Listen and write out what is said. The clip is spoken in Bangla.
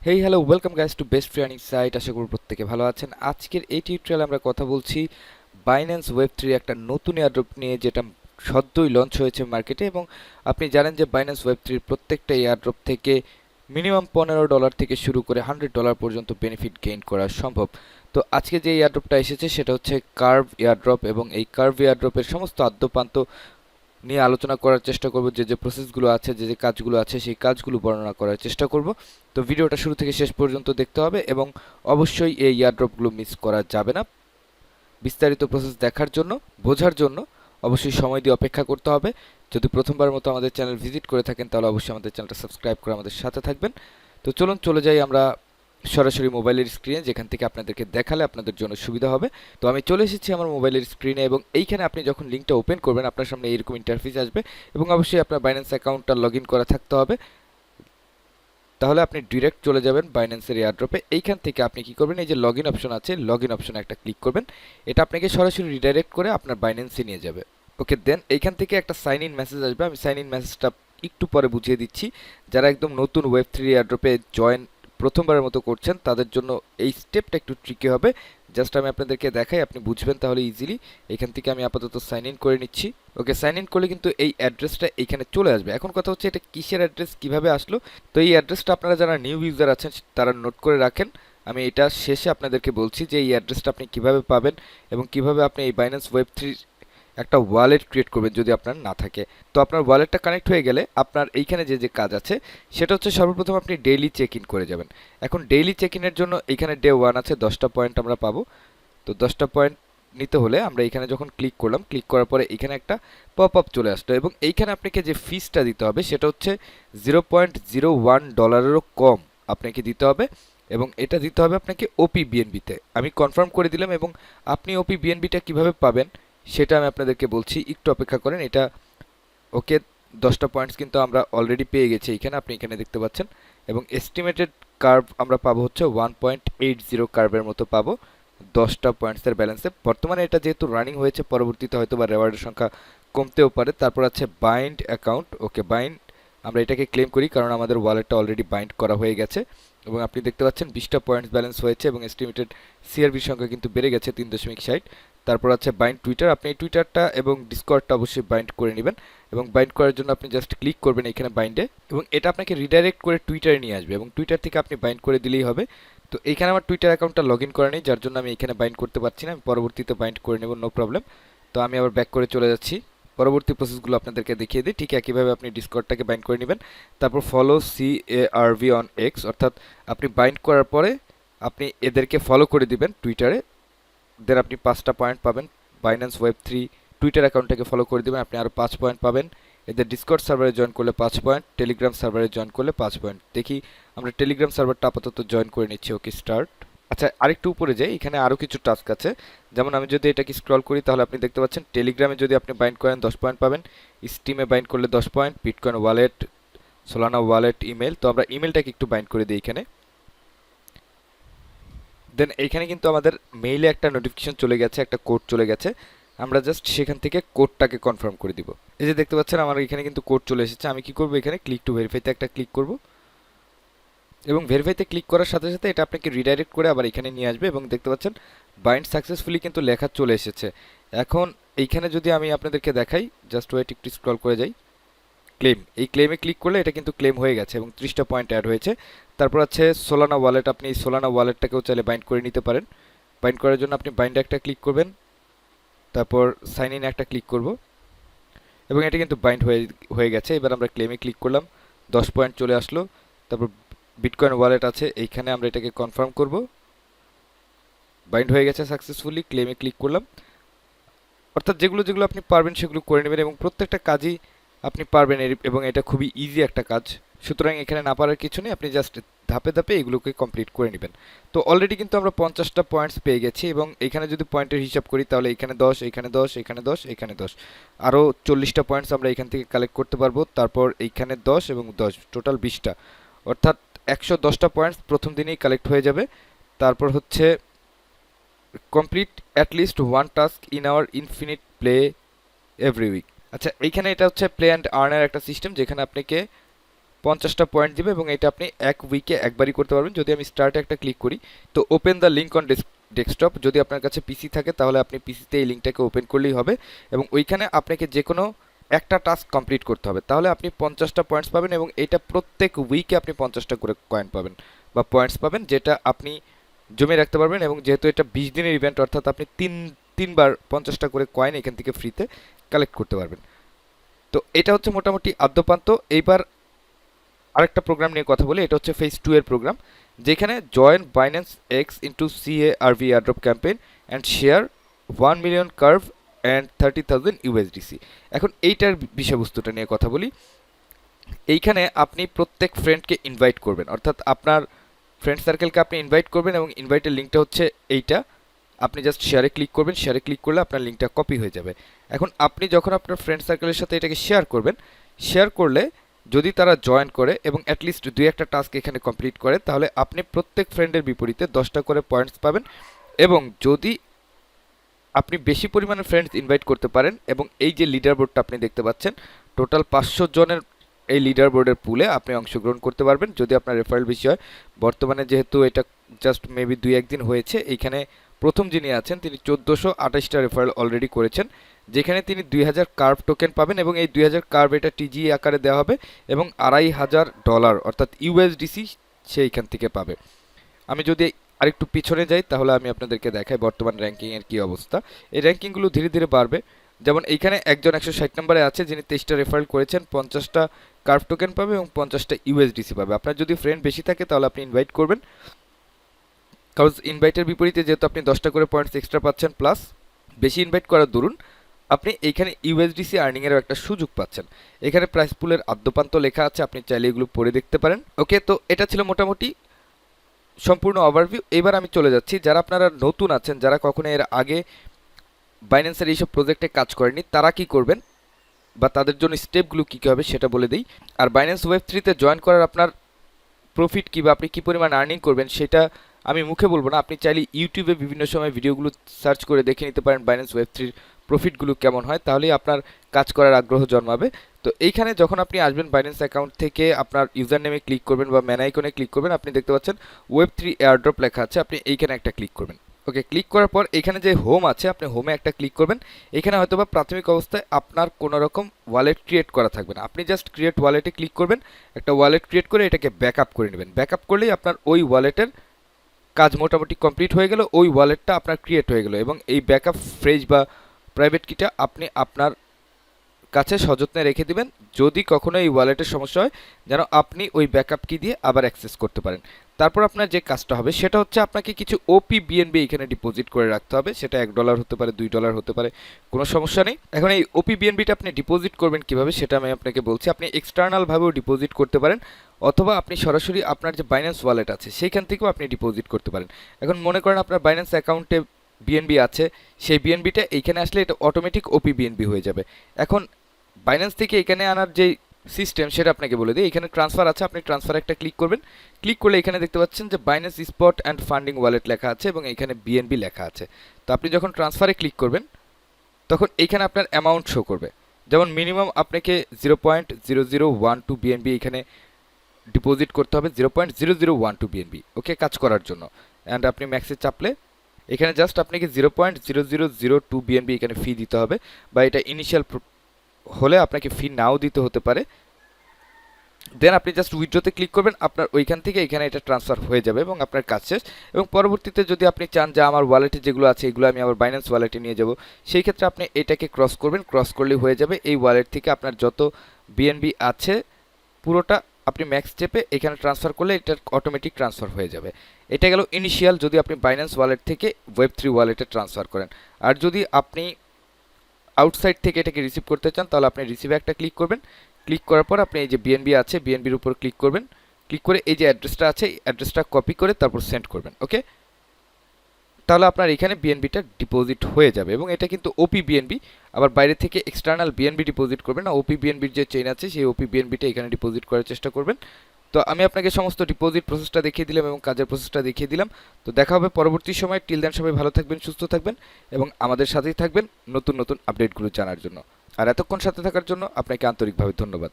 Hey hello welcome guys to best free earning site. আশা করি প্রত্যেকে ভালো আছেন। আজকের এই টিউটোরিয়ালে আমরা কথা বলছি বাইন্যান্স ওয়েব থ্রি একটা নতুন এয়ারড্রপ নিয়ে, যেটা সদ্যই লঞ্চ হয়েছে মার্কেটে। এবং আপনি জানেন যে বাইন্যান্স ওয়েব থ্রির প্রত্যেকটা এয়ারড্রপ থেকে মিনিমাম $15 থেকে শুরু করে $100 পর্যন্ত বেনিফিট গেইন করা সম্ভব। তো আজকে যে এয়ারড্রপটা এসেছে সেটা হচ্ছে কার্ভ এয়ারড্রপ, এবং এই কার্ভ এয়ারড্রপের সমস্ত আদ্যোপান্ত নিয়ে আলোচনা করার চেষ্টা করব। যে প্রসেসগুলো আছে, যে কাজগুলো আছে, সেই কাজগুলো বর্ণনা করার চেষ্টা করব। তো ভিডিওটা শুরু থেকে শেষ পর্যন্ত দেখতে হবে এবং অবশ্যই এই এয়ারড্রপগুলো মিস করা যাবে না। বিস্তারিত প্রসেস দেখার জন্য, বোঝার জন্য অবশ্যই সময় দিয়ে অপেক্ষা করতে হবে। যদি প্রথমবার মতো আমাদের চ্যানেল ভিজিট করে থাকেন তাহলে অবশ্যই আমাদের চ্যানেলটা সাবস্ক্রাইব করে আমাদের সাথে থাকবেন। তো চলুন চলে যাই আমরা সরাসরি মোবাইলের স্ক্রিনে, যেখান থেকে আপনাদেরকে দেখালে আপনাদের জন্য সুবিধা হবে। তো আমি চলে এসেছি আমার মোবাইলের স্ক্রিনে, এবং এইখানে আপনি যখন লিঙ্কটা ওপেন করবেন আপনার সামনে এইরকম ইন্টারফেস আসবে, এবং অবশ্যই আপনার বাইন্যান্স অ্যাকাউন্টটা লগ ইন করা থাকতে হবে। তাহলে আপনি ডিরেক্ট চলে যাবেন বাইন্যান্সের এয়ারড্রপে। এইখান থেকে আপনি কি করবেন, এই যে লগ ইন অপশন আছে, লগ ইন অপশনে একটা ক্লিক করবেন। এটা আপনাকে সরাসরি রিডাইরেক্ট করে আপনার বাইন্যান্সে নিয়ে যাবে। ওকে, দেন এইখান থেকে একটা সাইন ইন মেসেজ আসবে। আমি সাইন ইন মেসেজটা একটু পরে বুঝিয়ে দিচ্ছি। যারা একদম নতুন ওয়েব থ্রি এয়ারড্রপে জয়েন প্রথমবারের মতো করছেন তাদের জন্য এই স্টেপটা একটু ট্রিকি হবে। জাস্ট আমি আপনাদেরকে দেখাই, আপনি বুঝবেন তাহলে ইজিলি। এখান থেকে আমি আপাতত সাইন ইন করে নিচ্ছি। ওকে, সাইন ইন করলে কিন্তু এই অ্যাড্রেসটা এইখানে চলে আসবে। এখন কথা হচ্ছে এটা কিসের অ্যাড্রেস, কিভাবে আসলো। তো এই অ্যাড্রেসটা আপনারা যারা নিউ ইউজার আছেন তারা নোট করে রাখেন। আমি এটা শেষে আপনাদেরকে বলছি যে এই অ্যাড্রেসটা আপনি কিভাবে পাবেন এবং কিভাবে আপনি এই বাইন্যান্স ওয়েব থ্রি একটা ওয়ালেট ক্রিয়েট করবেন যদি আপনার না থাকে। তো আপনার ওয়ালেটটা কানেক্ট হয়ে গেলে আপনার এইখানে যে কাজ আছে সেটা হচ্ছে সর্বপ্রথম আপনি ডেইলি চেক ইন করে যাবেন। এখন ডেইলি চেক ইনের জন্য এইখানে ডে 1 আছে, 10টা পয়েন্ট আমরা পাবো। তো 10টা পয়েন্ট নিতে হলে আমরা এখানে যখন ক্লিক করলাম, ক্লিক করার পরে এখানে একটা পপ আপ চলে আসলো, এবং এইখানে আপনাকে যে ফিসটা দিতে হবে সেটা হচ্ছে $0.01 কম আপনাকে দিতে হবে। এবং এটা দিতে হবে আপনাকে ওপি বিএনবিতে। আমি কনফার্ম করে দিলাম, এবং আপনি ওপি বিএনবিটা কীভাবে পাবেন সেটা আমি আপনাদেরকে বলছি, একটু অপেক্ষা করেন। এটা ওকে, 10টা পয়েন্টস কিন্তু আমরা অলরেডি পেয়ে গেছি এখানে, আপনি এখানে দেখতে পাচ্ছেন। এবং এস্টিমেটেড কার্ভ আমরা পাবো হচ্ছে 1.80 কার্ভের মতো পাবো 10টা পয়েন্টসের ব্যালেন্সে। বর্তমানে এটা যেহেতু রানিং হয়েছে, পরবর্তীতে হয়তো বা রেওয়ার্ডের সংখ্যা কমতেও পারে। তারপর আছে বাইন্ড অ্যাকাউন্ট। ওকে, বাইন্ড আমরা এটাকে ক্লেম করি কারণ আমাদের ওয়ালেটটা অলরেডি বাইন্ড করা হয়ে গেছে। এবং আপনি দেখতে পাচ্ছেন 20টা পয়েন্টস ব্যালেন্স হয়েছে, এবং এস্টিমেটেড সিআরবির সংখ্যা কিন্তু বেড়ে গেছে 3.60। তারপর আছে বাইন্ড টুইটার। আপনি এই টুইটারটা এবং ডিসকর্ডটা অবশ্যই বাইন্ড করে নেবেন, এবং বাইন্ড করার জন্য আপনি জাস্ট ক্লিক করবেন এখানে বাইন্ডে, এবং এটা আপনাকে রিডাইরেক্ট করে টুইটারে নিয়ে আসবে, এবং টুইটার থেকে আপনি বাইন্ড করে দিলেই হবে। তো এইখানে আমার টুইটার অ্যাকাউন্টটা লগ ইন করা নেই, যার জন্য আমি এখানে বাইন্ড করতে পারছি না। আমি পরবর্তীতে বাইন্ড করে নেব, নো প্রবলেম। তো আমি আবার ব্যাক করে চলে যাচ্ছি, পরবর্তী প্রসেসগুলো আপনাদেরকে দেখিয়ে দিই। ঠিক একইভাবে আপনি ডিসকর্ডটাকে বাইন্ড করে নেবেন। তারপর ফলো CARV অন এক্স, অর্থাৎ আপনি বাইন্ড করার পরে আপনি এদেরকে ফলো করে দিবেন টুইটারে। দেন আপনি 5টা পয়েন্ট পাবেন। বাইন্যান্স ওয়েব থ্রি টুইটার অ্যাকাউন্টটাকে ফলো করে দেবেন, আপনি আরও 5 পয়েন্ট পাবেন। এদের ডিসকর্ড সার্ভারে জয়েন করলে 5 পয়েন্ট, টেলিগ্রাম সার্ভারে জয়েন করলে 5 পয়েন্ট। দেখি আমরা টেলিগ্রাম সার্ভারটা আপাতত জয়েন করে নিচ্ছি। ওকে, স্টার্ট। আচ্ছা, আরেকটু উপরে যাই, এখানে আরও কিছু টাস্ক আছে। যেমন আমি যদি এটাকে স্ক্রল করি তাহলে আপনি দেখতে পাচ্ছেন টেলিগ্রামে যদি আপনি বাইন্ড করেন 10 পয়েন্ট পাবেন, স্টিমে বাইন্ড করলে 10 point, bitcoin wallet, Solana wallet, email. তো আমরা ইমেলটাকে একটু বাইন্ড করে দিই এখানে। দেন এইখানে কিন্তু আমাদের মেইলে একটা নোটিফিকেশন চলে গেছে, একটা কোড চলে গেছে। আমরা জাস্ট সেখান থেকে কোডটাকে কনফার্ম করে দিব। এই যে দেখতে পাচ্ছেন আমার এখানে কিন্তু কোড চলে এসেছে। আমি কি করব, এখানে ক্লিক টু ভেরিফাইতে একটা ক্লিক করব, এবং ভেরিফাইতে ক্লিক করার সাথে সাথে এটা আপনাকে রিডাইরেক্ট করে আবার এখানে নিয়ে আসবে, এবং দেখতে পাচ্ছেন বাইন্ড সাকসেসফুলি কিন্তু লেখা চলে এসেছে। এখন এইখানে যদি আমি আপনাদেরকে দেখাই, জাস্ট ওয়েট, একটু স্ক্রল করে যাই, ক্লেম, এই ক্লেমে ক্লিক করলে এটা কিন্তু ক্লেম হয়ে গেছে এবং 30টা পয়েন্ট অ্যাড হয়েছে। তারপর আছে সোলানা ওয়ালেট। আপনি এই সোলানা ওয়ালেটটাকেও চাইলে বাইন্ড করে নিতে পারেন। বাইন্ড করার জন্য আপনি বাইন্ডে একটা ক্লিক করবেন, তারপর সাইন ইন একটা ক্লিক করব, এবং এটা কিন্তু বাইন্ড হয়ে হয়ে গেছে। এবার আমরা ক্লেমে ক্লিক করলাম, 10 পয়েন্ট চলে আসলো। তারপর বিটকয়েন ওয়ালেট আছে, এইখানে আমরা এটাকে কনফার্ম করব, বাইন্ড হয়ে গেছে সাকসেসফুলি। ক্লেমে ক্লিক করলাম। অর্থাৎ যেগুলো যেগুলো আপনি পারবেন সেগুলো করে নেবেন, এবং প্রত্যেকটা কাজই আপনি পারবেন, এবং এটা খুবই ইজি একটা কাজ। সুতরাং এখানে না পারার কিছু নেই, আপনি জাস্ট ধাপে ধাপে এগুলোকে কমপ্লিট করে নেবেন। তো অলরেডি কিন্তু আমরা 50টা পয়েন্টস পেয়ে গেছি, এবং এখানে যদি পয়েন্টের হিসাব করি তাহলে এখানে 10, এখানে 10, এখানে 10, এখানে 10, আরও 40টা পয়েন্টস আমরা এখান থেকে কালেক্ট করতে পারবো। তারপর এইখানে 10 এবং 10, টোটাল 20টা, অর্থাৎ 110টা পয়েন্টস প্রথম দিনেই কালেক্ট হয়ে যাবে। তারপর হচ্ছে complete at least one task in our infinite play every week. আচ্ছা, এইখানে এটা হচ্ছে প্লে অ্যান্ড আর্নের একটা সিস্টেম, যেখানে আপনাকে 50টা পয়েন্ট দিবে এবং এটা আপনি এক উইকে একবারই করতে পারবেন। যদি আমি স্টার্টে একটা ক্লিক করি, তো open the link on desktop, যদি আপনার কাছে পিসি থাকে তাহলে আপনি পিসিতে এই লিঙ্কটাকে ওপেন করলেই হবে এবং ওইখানে আপনাকে যে কোনো একটা টাস্ক কমপ্লিট করতে হবে, তাহলে আপনি 50টা পয়েন্টস পাবেন এবং এটা প্রত্যেক উইকে আপনি 50টা করে কয়েন পাবেন বা পয়েন্টস পাবেন, যেটা আপনি জমিয়ে রাখতে পারবেন। এবং যেহেতু এটা 20 দিনের ইভেন্ট, অর্থাৎ আপনি তিনবার 50টা করে কয়েন এখান থেকে ফ্রিতে কালেক্ট করতে পারবেন। তো এটা হচ্ছে মোটামুটি আদ্যপান্ত। এইবার আরেকটা প্রোগ্রাম নিয়ে কথা বলি, এটা হচ্ছে ফেজ 2 এর প্রোগ্রাম, যেখানে join Binance x into CARV airdrop campaign and share 1 million curve and 30,000 USDC। এখন এইটার বিষয়বস্তুটা নিয়ে কথা বলি। এইখানে আপনি প্রত্যেক ফ্রেন্ডকে ইনভাইট করবেন, অর্থাৎ আপনার ফ্রেন্ড সার্কেলকে আপনি ইনভাইট করবেন এবং ইনভাইটের লিঙ্কটা হচ্ছে এইটা। আপনি জাস্ট শেয়ারে ক্লিক করবেন, শেয়ারে ক্লিক করলে আপনার লিঙ্কটা কপি হয়ে যাবে। এখন আপনি যখন আপনার ফ্রেন্ড সার্কেলের সাথে এটাকে শেয়ার করবেন, শেয়ার করলে যদি তারা জয়েন করে এবং অ্যাটলিস্ট 2-1টা টাস্ক এখানে কমপ্লিট করে, তাহলে আপনি প্রত্যেক ফ্রেন্ডের বিপরীতে 10টা করে পয়েন্টস পাবেন। এবং যদি আপনি বেশি পরিমাণে ফ্রেন্ডস ইনভাইট করতে পারেন, এবং এই যে লিডার বোর্ডটা আপনি দেখতে পাচ্ছেন, টোটাল 500 জনের এই লিডার বোর্ডের পুলে আপনি অংশগ্রহণ করতে পারবেন যদি আপনার রেফারেল বেশি হয়। বর্তমানে যেহেতু এটা জাস্ট মেবি 2-1 দিন হয়েছে, এইখানে প্রথম যিনি আছেন তিনি 1428টা রেফারেল অলরেডি করেছেন, যেখানে তিনি 2000 কার্ভ টোকেন পাবেন এবং এই 2000 কার্ভ এটা TGE আকারে দেওয়া হবে এবং $2500 অর্থাৎ USDC সেইখান থেকে পাবে। আমি যদি আরেকটু পিছনে যাই তাহলে আমি আপনাদেরকে দেখাই বর্তমান র্যাঙ্কিংয়ের কী অবস্থা। এই র্যাঙ্কিংগুলো ধীরে ধীরে বাড়বে। যেমন এইখানে একজন 160 নম্বরে আছে, যিনি 23টা রেফারেল করেছেন, 50টা কার্ভ টোকেন পাবে এবং 50টা USDC পাবে। আপনার যদি ফ্রেন্ড বেশি থাকে তাহলে আপনি ইনভাইট করবেন, কারণ ইনভাইটের বিপরীতে যেহেতু আপনি 10টা করে পয়েন্টস এক্সট্রা পাচ্ছেন, প্লাস বেশি ইনভাইট করার দরুন আপনি এইখানে USDC আর্নিংয়েরও একটা সুযোগ পাচ্ছেন। এখানে প্রাইস পুলের আদ্যপান্ত লেখা আছে, আপনি চাইলে এগুলো পড়ে দেখতে পারেন। ওকে, তো এটা ছিল মোটামুটি সম্পূর্ণ ওভারভিউ। এবার আমি চলে যাচ্ছি, যারা আপনারা নতুন আছেন, যারা কখনো এর আগে বাইন্যান্সের এইসব প্রজেক্টে কাজ করেনি, তারা কি করবেন বা তাদের জন্য স্টেপগুলো কী কী হবে সেটা বলে দিই। আর বাইন্যান্স ওয়েব3তে জয়েন করার আপনার প্রফিট কী বা আপনি কী পরিমাণ আর্নিং করবেন সেটা আমি মুখে বলবো না, আপনি চাইলে ইউটিউবে বিভিন্ন সময় ভিডিওগুলো সার্চ করে দেখে নিতে পারেন বাইন্যান্স ওয়েব3-র প্রফিটগুলো কেমন হয়, তাহলেই আপনার কাজ করার আগ্রহ জন্মাবে। তো এইখানে যখন আপনি আসবেন বাইন্যান্স অ্যাকাউন্ট থেকে আপনার ইউজার নেমে ক্লিক করবেন বা ম্যান আইকনে ক্লিক করবেন, আপনি দেখতে পাচ্ছেন ওয়েব3 এয়ারড্রপ লেখা আছে, আপনি এইখানে একটা ক্লিক করবেন। ওকে, ক্লিক করার পর এখানে যে হোম আছে, আপনি হোমে একটা ক্লিক করবেন। এখানে হয়তোবা প্রাথমিক অবস্থায় আপনার কোনো রকম ওয়ালেট ক্রিয়েট করা থাকবে না, আপনি জাস্ট ক্রিয়েট ওয়ালেটে ক্লিক করবেন, একটা ওয়ালেট ক্রিয়েট করে এটাকে ব্যাকআপ করে নেবেন। ব্যাকআপ করলেই আপনার ওই ওয়ালেটের কাজ মোটামুটি কমপ্লিট হয়ে গেল, ওই ওয়ালেটটা আপনার ক্রিয়েট হয়ে গেল এবং এই ব্যাকআপ ফ্রেজ বা প্রাইভেট কিটা আপনি আপনার কাছে সযত্নে রেখে দিবেন। যদি কখনো এই ওয়ালেটের সমস্যা হয়, যেন আপনি ওই ব্যাকআপ কি দিয়ে আবার অ্যাক্সেস করতে পারেন। তারপর আপনার যে কাজটা হবে সেটা হচ্ছে আপনাকে কিছু OP-BNB এখানে ডিপোজিট করে রাখতে হবে। সেটা $1 হতে পারে, $2 হতে পারে, কোনো সমস্যা নেই। এখন এই OP-BNBটা আপনি ডিপোজিট করবেন কিভাবে সেটা আমি আপনাকে বলছি। আপনি এক্সটার্নালভাবেও ডিপোজিট করতে পারেন, অথবা আপনি সরাসরি আপনার যে বাইন্যান্স ওয়ালেট আছে সেইখান থেকেও আপনি ডিপোজিট করতে পারেন। এখন মনে করেন আপনার বাইন্যান্স অ্যাকাউন্টে বিএনবি আছে, সেই বিএনবিটা এইখানে আসলে এটা অটোমেটিক OP-BNB হয়ে যাবে। এখন বাইন্যান্স থেকে এখানে আনার যে সিস্টেম সেটা আপনাকে বলে দিই। এখানে ট্রান্সফার আছে, আপনি ট্রান্সফার একটা ক্লিক করবেন। ক্লিক করলে এখানে দেখতে পাচ্ছেন যে Binance spot and funding wallet লেখা আছে এবং এখানে বিএনবি লেখা আছে। তো আপনি যখন ট্রান্সফারে ক্লিক করবেন তখন এখানে আপনার অ্যামাউন্ট শো করবে। যেমন মিনিমাম আপনাকে 0.0012 বিএনবি এখানে ডিপোজিট করতে হবে, 0.0012 বিএনবি ওকে কাজ করার জন্য। অ্যান্ড আপনি ম্যাক্সে চাপলে এখানে জাস্ট আপনাকে 0.0002 বিএনবি এখানে ফি দিতে হবে, বা এটা ইনিশিয়াল হলে আপনাকে ফি নাও দিতে হতে পারে। দেন আপনি জাস্ট উইথড্রোতে ক্লিক করবেন, আপনার ওইখান থেকে এখানে এটা ট্রান্সফার হয়ে যাবে এবং আপনার কাজ শেষ। এবং পরবর্তীতে যদি আপনি চান যে আমার ওয়ালেটে যেগুলো আছে এগুলো আমি আবার বাইন্যান্স ওয়ালেটে নিয়ে যাব, সেই ক্ষেত্রে আপনি এটাকে ক্রস করবেন, ক্রস করলেই হয়ে যাবে। এই ওয়ালেট থেকে আপনার যত বিএনবি আছে পুরোটা আপনি ম্যাক্স চেপে এখানে ট্রান্সফার করলে এটা অটোমেটিক ট্রান্সফার হয়ে যাবে। এটা গেল ইনিশিয়াল যদি আপনি বাইন্যান্স ওয়ালেট থেকে ওয়েব3 ওয়ালেটে ট্রান্সফার করেন। আর যদি আপনি আউটসাইড থেকে এটাকে রিসিভ করতে চান তাহলে আপনি রিসিভে একটা ক্লিক করবেন। ক্লিক করার পর আপনি এই যে বিএনবি আছে বিএনবির উপর ক্লিক করবেন। ক্লিক করে এই যে অ্যাড্রেসটা আছে এই অ্যাড্রেসটা কপি করে তারপর সেন্ড করবেন। ওকে, তাহলে আপনার এখানে বিএনবিটা ডিপোজিট হয়ে যাবে এবং এটা কিন্তু OP-BNB। আবার বাইরে থেকে এক্সটার্নাল বিএনবি ডিপোজিট করবেন না, OP-BNBর যে চেইন আছে সেই OP-BNBটা এখানে ডিপোজিট করার চেষ্টা করবেন। তো আমি আপনাকে সমস্ত ডিপোজিট প্রসেসটা দেখিয়ে দিলাম এবং কাজের প্রসেসটা দেখিয়ে দিলাম। তো দেখা হবে পরবর্তী সময়। টিল দেন সবাই ভালো থাকবেন, সুস্থ থাকবেন এবং আমাদের সাথেই থাকবেন নতুন নতুন আপডেটগুলো জানার জন্য। আর এতক্ষণ সাথে থাকার জন্য আপনাকে আন্তরিকভাবে ধন্যবাদ।